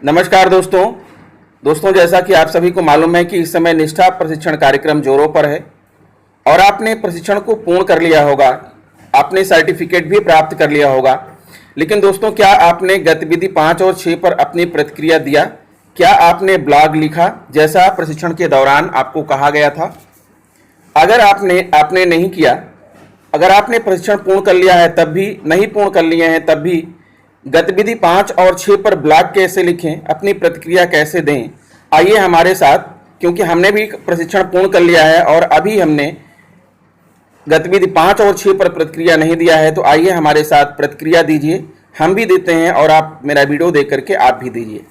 नमस्कार दोस्तों जैसा कि आप सभी को मालूम है कि इस समय निष्ठा प्रशिक्षण कार्यक्रम जोरों पर है और आपने प्रशिक्षण को पूर्ण कर लिया होगा, आपने सर्टिफिकेट भी प्राप्त कर लिया होगा। लेकिन दोस्तों, क्या आपने गतिविधि 5 और 6 पर अपनी प्रतिक्रिया दिया? क्या आपने ब्लॉग लिखा जैसा प्रशिक्षण के दौरान आपको कहा गया था? अगर आपने नहीं किया, अगर आपने प्रशिक्षण पूर्ण कर लिया है तब भी, नहीं पूर्ण कर लिए हैं तब भी, गतिविधि 5 और 6 पर ब्लॉग कैसे लिखें, अपनी प्रतिक्रिया कैसे दें, आइए हमारे साथ, क्योंकि हमने भी प्रशिक्षण पूर्ण कर लिया है और अभी हमने गतिविधि 5 और 6 पर प्रतिक्रिया नहीं दिया है, तो आइए हमारे साथ प्रतिक्रिया दीजिए। हम भी देते हैं और आप मेरा वीडियो देख करके आप भी दीजिए।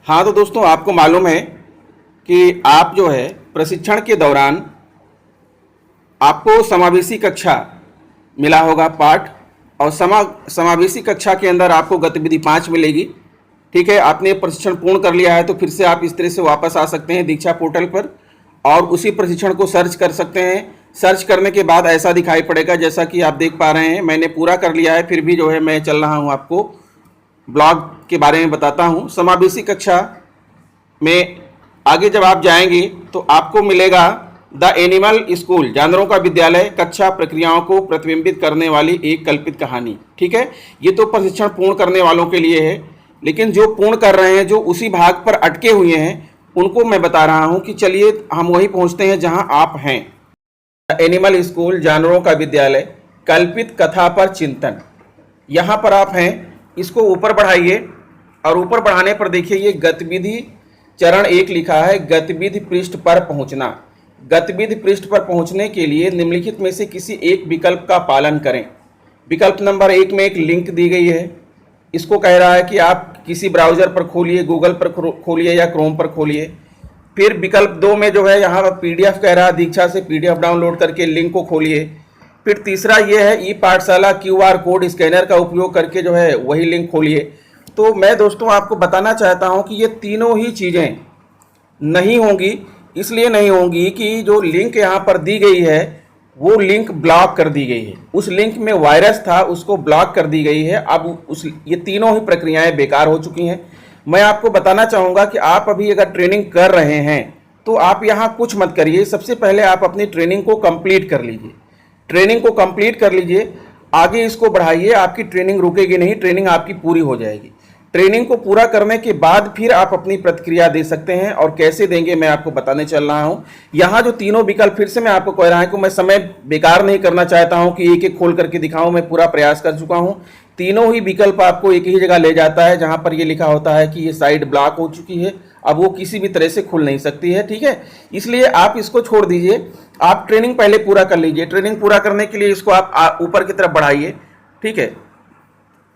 हाँ, तो दोस्तों, आपको मालूम है कि आप जो है प्रशिक्षण के दौरान आपको समावेशी कक्षा मिला होगा पाठ, और समावेशी कक्षा के अंदर आपको गतिविधि 5 मिलेगी। ठीक है, आपने प्रशिक्षण पूर्ण कर लिया है तो फिर से आप इस तरह से वापस आ सकते हैं दीक्षा पोर्टल पर और उसी प्रशिक्षण को सर्च कर सकते हैं। सर्च करने के बाद ऐसा दिखाई पड़ेगा जैसा कि आप देख पा रहे हैं। मैंने पूरा कर लिया है, फिर भी जो है मैं चल रहा हूं, आपको ब्लॉग के बारे में बताता हूं। समावेशी कक्षा में आगे जब आप जाएंगे तो आपको मिलेगा द एनिमल स्कूल, जानवरों का विद्यालय, कक्षा प्रक्रियाओं को प्रतिबिंबित करने वाली एक कल्पित कहानी। ठीक है, ये तो प्रशिक्षण पूर्ण करने वालों के लिए है, लेकिन जो पूर्ण कर रहे हैं, जो उसी भाग पर अटके हुए हैं, उनको मैं बता रहा हूं कि चलिए हम वहीं पहुंचते हैं जहां आप हैं। द एनिमल स्कूल, जानवरों का विद्यालय, कल्पित कथा पर चिंतन, यहाँ पर आप हैं। इसको ऊपर बढ़ाइए और ऊपर बढ़ाने पर देखिए ये गतिविधि चरण 1 लिखा है, गतिविधि पृष्ठ पर पहुंचना। गतिविधि पृष्ठ पर पहुंचने के लिए निम्नलिखित में से किसी एक विकल्प का पालन करें। विकल्प नंबर 1 में एक लिंक दी गई है, इसको कह रहा है कि आप किसी ब्राउज़र पर खोलिए, गूगल पर खोलिए या क्रोम पर खोलिए। फिर विकल्प 2 में जो है यहाँ पर PDF कह रहा है, दीक्षा से PDF डाउनलोड करके लिंक को खोलिए। फिर तीसरा ये है, ई पाठशाला QR कोड स्कैनर का उपयोग करके जो है वही लिंक खोलिए। तो मैं दोस्तों आपको बताना चाहता हूँ कि ये तीनों ही चीज़ें नहीं होंगी। इसलिए नहीं होंगी कि जो लिंक यहाँ पर दी गई है वो लिंक ब्लॉक कर दी गई है, उस लिंक में वायरस था, उसको ब्लॉक कर दी गई है। अब ये तीनों ही प्रक्रियाएं बेकार हो चुकी हैं। मैं आपको बताना चाहूँगा कि आप अभी अगर ट्रेनिंग कर रहे हैं तो आप यहाँ कुछ मत करिए। सबसे पहले आप अपनी ट्रेनिंग को कंप्लीट कर लीजिए, ट्रेनिंग को कंप्लीट कर लीजिए, आगे इसको बढ़ाइए। आपकी ट्रेनिंग रुकेगी नहीं, ट्रेनिंग आपकी पूरी हो जाएगी। ट्रेनिंग को पूरा करने के बाद फिर आप अपनी प्रतिक्रिया दे सकते हैं, और कैसे देंगे मैं आपको बताने चल रहा हूं। यहाँ जो तीनों विकल्प, फिर से मैं आपको कह रहा हूं कि मैं समय बेकार नहीं करना चाहता हूं कि एक एक खोल करके दिखाऊं, मैं पूरा प्रयास कर चुका हूं। तीनों ही विकल्प आपको एक ही जगह ले जाता है जहां पर ये लिखा होता है कि ये साइट ब्लॉक हो चुकी है, अब वो किसी भी तरह से खुल नहीं सकती है। ठीक है, इसलिए आप इसको छोड़ दीजिए, आप ट्रेनिंग पहले पूरा कर लीजिए। ट्रेनिंग पूरा करने के लिए इसको आप ऊपर की तरफ बढ़ाइए। ठीक है,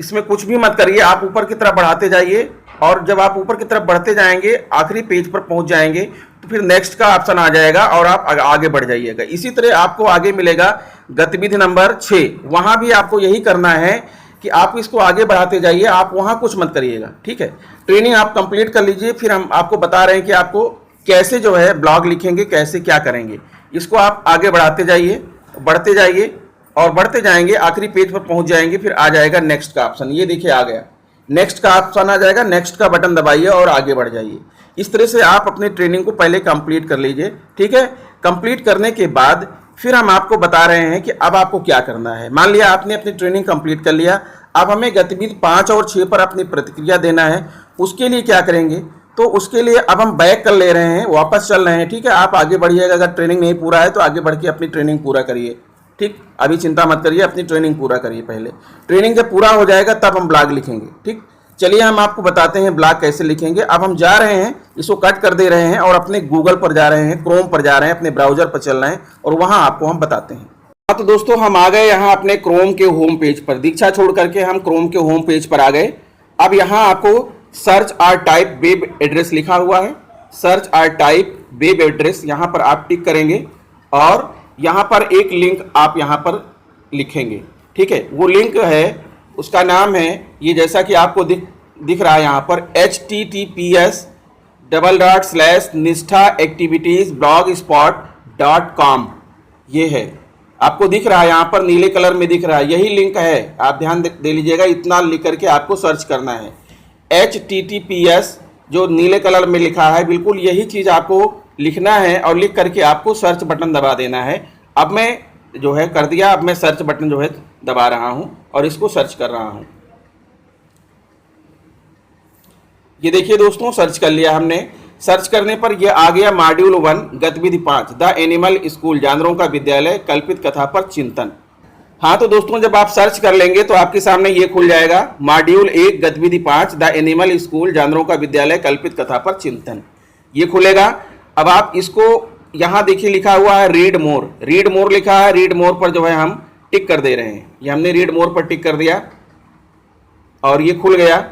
इसमें कुछ भी मत करिए, आप ऊपर की तरफ बढ़ाते जाइए, और जब आप ऊपर की तरफ बढ़ते जाएंगे, आखिरी पेज पर पहुंच जाएंगे, तो फिर नेक्स्ट का ऑप्शन आ जाएगा और आप आगे बढ़ जाइएगा। इसी तरह आपको आगे मिलेगा गतिविधि नंबर 6, वहां भी आपको यही करना है कि आप इसको आगे बढ़ाते जाइए, आप वहां कुछ मत करिएगा। ठीक है, ट्रेनिंग आप कंप्लीट कर लीजिए, फिर हम आपको बता रहे हैं कि आपको कैसे जो है ब्लॉग लिखेंगे, कैसे क्या करेंगे। इसको आप आगे बढ़ाते जाइए, बढ़ते जाइए और बढ़ते जाएंगे, आखिरी पेज पर पहुंच जाएंगे, फिर आ जाएगा नेक्स्ट का ऑप्शन। ये देखिए आ गया, नेक्स्ट का ऑप्शन आ जाएगा, नेक्स्ट का बटन दबाइए और आगे बढ़ जाइए। इस तरह से आप अपनी ट्रेनिंग को पहले कंप्लीट कर लीजिए। ठीक है, कंप्लीट करने के बाद फिर हम आपको बता रहे हैं कि अब आपको क्या करना है। मान लिया आपने अपनी ट्रेनिंग कंप्लीट कर लिया, अब हमें गतिविधि 5 और 6 पर अपनी प्रतिक्रिया देना है। उसके लिए क्या करेंगे, तो उसके लिए अब हम बैक कर ले रहे हैं, वापस चल रहे हैं। ठीक है, आप आगे बढ़िएगा, अगर ट्रेनिंग नहीं पूरा है तो आगे बढ़ के अपनी ट्रेनिंग पूरा करिए। ठीक, अभी चिंता मत करिए, अपनी ट्रेनिंग पूरा करिए पहले। ट्रेनिंग जब पूरा हो जाएगा तब हम ब्लॉग लिखेंगे। ठीक, चलिए हम आपको बताते हैं ब्लॉग कैसे लिखेंगे। अब हम जा रहे हैं, इसको कट कर दे रहे हैं और अपने गूगल पर जा रहे हैं, क्रोम पर जा रहे हैं, अपने ब्राउजर पर चल रहे हैं और वहां आपको हम बताते हैं। हाँ, तो दोस्तों हम आ गए यहाँ अपने क्रोम के होम पेज पर। दीक्षा छोड़ करके हम क्रोम के होम पेज पर आ गए। अब यहाँ आपको search or type web address लिखा हुआ है, search or type web address, यहाँ पर आप टिक करेंगे और यहाँ पर एक लिंक आप यहाँ पर लिखेंगे। ठीक है, वो लिंक है, उसका नाम है, ये जैसा कि आपको दिख रहा है यहाँ पर, https://nishthaactivitiesblogspot.com, ये है, आपको दिख रहा है यहाँ पर नीले कलर में दिख रहा है, यही लिंक है। आप ध्यान दे लीजिएगा, इतना लिख करके आपको सर्च करना है, HTTPS जो नीले कलर में लिखा है, बिल्कुल यही चीज़ आपको लिखना है और लिख करके आपको सर्च बटन दबा देना है। अब मैं जो है कर दिया, अब मैं सर्च बटन जो है दबा रहा हूं और इसको सर्च कर रहा हूं। ये देखिए दोस्तों, सर्च कर लिया हमने। सर्च करने पर यह आ गया मॉड्यूल 1 गतिविधि 5 द एनिमल स्कूल, जानवरों का विद्यालय, कल्पित कथा पर चिंतन। हाँ तो दोस्तों, जब आप सर्च कर लेंगे तो आपके सामने ये खुल जाएगा मॉड्यूल 1 गतिविधि 5 द एनिमल स्कूल, जानवरों का विद्यालय, कल्पित कथा पर चिंतन, ये खुलेगा। अब आप इसको यहाँ देखिए लिखा हुआ है रीड मोर, रीड मोर लिखा है, रीड मोर पर जो है हम टिक कर दे रहे हैं। ये हमने रीड मोर पर टिक कर दिया और ये खुल गया।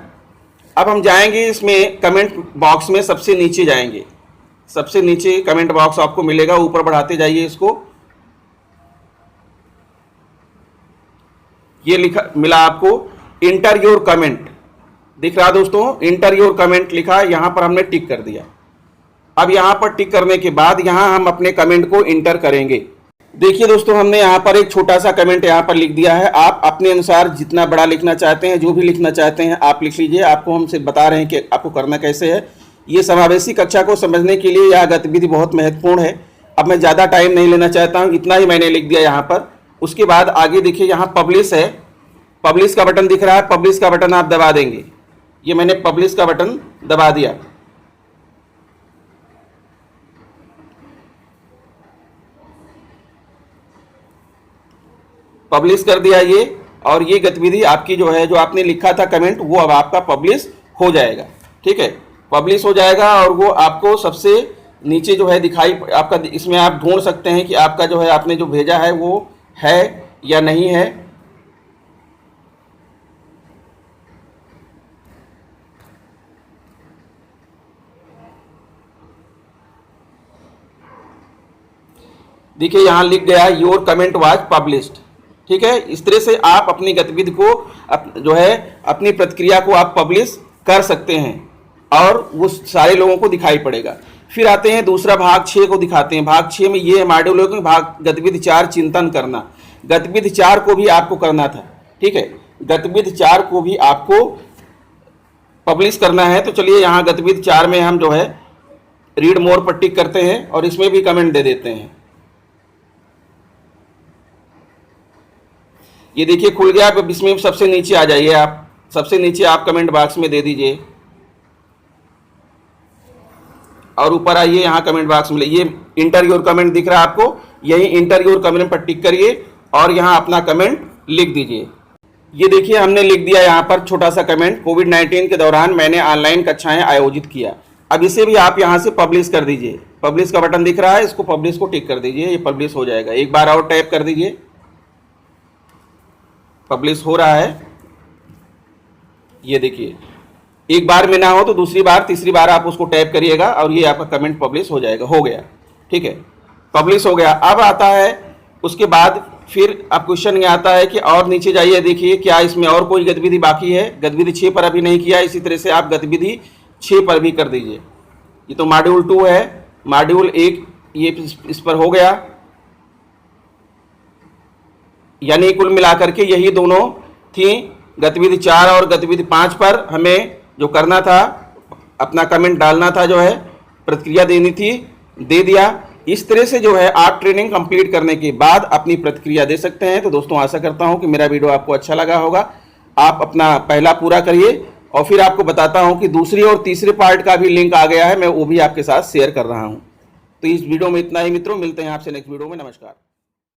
अब हम जाएंगे इसमें कमेंट बॉक्स में, सबसे नीचे जाएंगे, सबसे नीचे कमेंट बॉक्स आपको मिलेगा, ऊपर बढ़ाते जाइए इसको। ये लिखा मिला आपको इंटर योर कमेंट, दिख रहा दोस्तों, इंटर योर कमेंट लिखा, यहां पर हमने टिक कर दिया। अब यहां पर टिक करने के बाद यहां हम अपने कमेंट को इंटर करेंगे। देखिए दोस्तों, हमने यहाँ पर एक छोटा सा कमेंट यहाँ पर लिख दिया है। आप अपने अनुसार जितना बड़ा लिखना चाहते हैं, जो भी लिखना चाहते हैं आप लिख लीजिए। आपको हमसे बता रहे हैं कि आपको करना कैसे है। ये समावेशी कक्षा को समझने के लिए यह गतिविधि बहुत महत्वपूर्ण है। अब मैं ज़्यादा टाइम नहीं लेना चाहता हूँ, इतना ही मैंने लिख दिया यहाँ पर। उसके बाद आगे देखिए यहाँ पब्लिश है, पब्लिश का बटन दिख रहा है, पब्लिश का बटन आप दबा देंगे। ये मैंने पब्लिश का बटन दबा दिया। पब्लिश कर दिया ये, और ये गतिविधि आपकी जो है, जो आपने लिखा था कमेंट, वो अब आपका पब्लिश हो जाएगा। ठीक है, पब्लिश हो जाएगा और वो आपको सबसे नीचे जो है दिखाई आपका, इसमें आप ढूंढ सकते हैं कि आपका जो है आपने जो भेजा है वो है या नहीं है। देखिए यहाँ लिख गया योर कमेंट वाज पब्लिश्ड। ठीक है, इस तरह से आप अपनी गतिविधि को जो है अपनी प्रतिक्रिया को आप पब्लिश कर सकते हैं और वो सारे लोगों को दिखाई पड़ेगा। फिर आते हैं दूसरा भाग 6 को दिखाते हैं। भाग 6 में ये मॉड्यूल है भाग गतिविधि 4 चिंतन करना। गतिविधि 4 को भी आपको करना था। ठीक है, गतिविधि 4 को भी आपको पब्लिश करना है। तो चलिए यहाँ गतिविधि 4 में हम जो है रीड मोर पर टिक करते हैं और इसमें भी कमेंट दे देते हैं। ये देखिए खुल गया। अब इसमें सबसे नीचे आ जाइए, आप सबसे नीचे आप कमेंट बॉक्स में दे दीजिए और ऊपर आइए, यहाँ कमेंट बॉक्स में ये इंटर योर कमेंट दिख रहा है आपको, यही इंटर योर कमेंट पर टिक करिए और यहाँ अपना कमेंट लिख दीजिए। ये देखिए हमने लिख दिया यहाँ पर छोटा सा कमेंट, कोविड-19 के दौरान मैंने ऑनलाइन कक्षाएं आयोजित किया। अब इसे भी आप यहाँ से पब्लिश कर दीजिए। पब्लिश का बटन दिख रहा है, इसको पब्लिश को टिक कर दीजिए, ये पब्लिश हो जाएगा। एक बार और टैप कर दीजिए, पब्लिश हो रहा है। ये देखिए, एक बार में ना हो तो दूसरी बार तीसरी बार आप उसको टैप करिएगा और ये आपका कमेंट पब्लिश हो जाएगा। हो गया, ठीक है, पब्लिश हो गया। अब आता है उसके बाद फिर अब क्वेश्चन ये आता है कि और नीचे जाइए, देखिए क्या इसमें और कोई गतिविधि बाकी है। गतिविधि 6 पर अभी नहीं किया, इसी तरह से आप गतिविधि 6 पर भी कर दीजिए। ये तो मॉड्यूल 2 है, मॉड्यूल 1 ये इस पर हो गया, यानी कुल मिलाकर के यही दोनों थी। गतिविधि 4 और गतिविधि 5 पर हमें जो करना था, अपना कमेंट डालना था, जो है प्रतिक्रिया देनी थी, दे दिया। इस तरह से जो है आप ट्रेनिंग कंप्लीट करने के बाद अपनी प्रतिक्रिया दे सकते हैं। तो दोस्तों आशा करता हूं कि मेरा वीडियो आपको अच्छा लगा होगा। आप अपना पहला पूरा करिए और फिर आपको बताता हूं कि दूसरी और तीसरे पार्ट का भी लिंक आ गया है, मैं वो भी आपके साथ शेयर कर रहा हूं। तो इस वीडियो में इतना ही मित्रों, मिलते हैं आपसे नेक्स्ट वीडियो में। नमस्कार।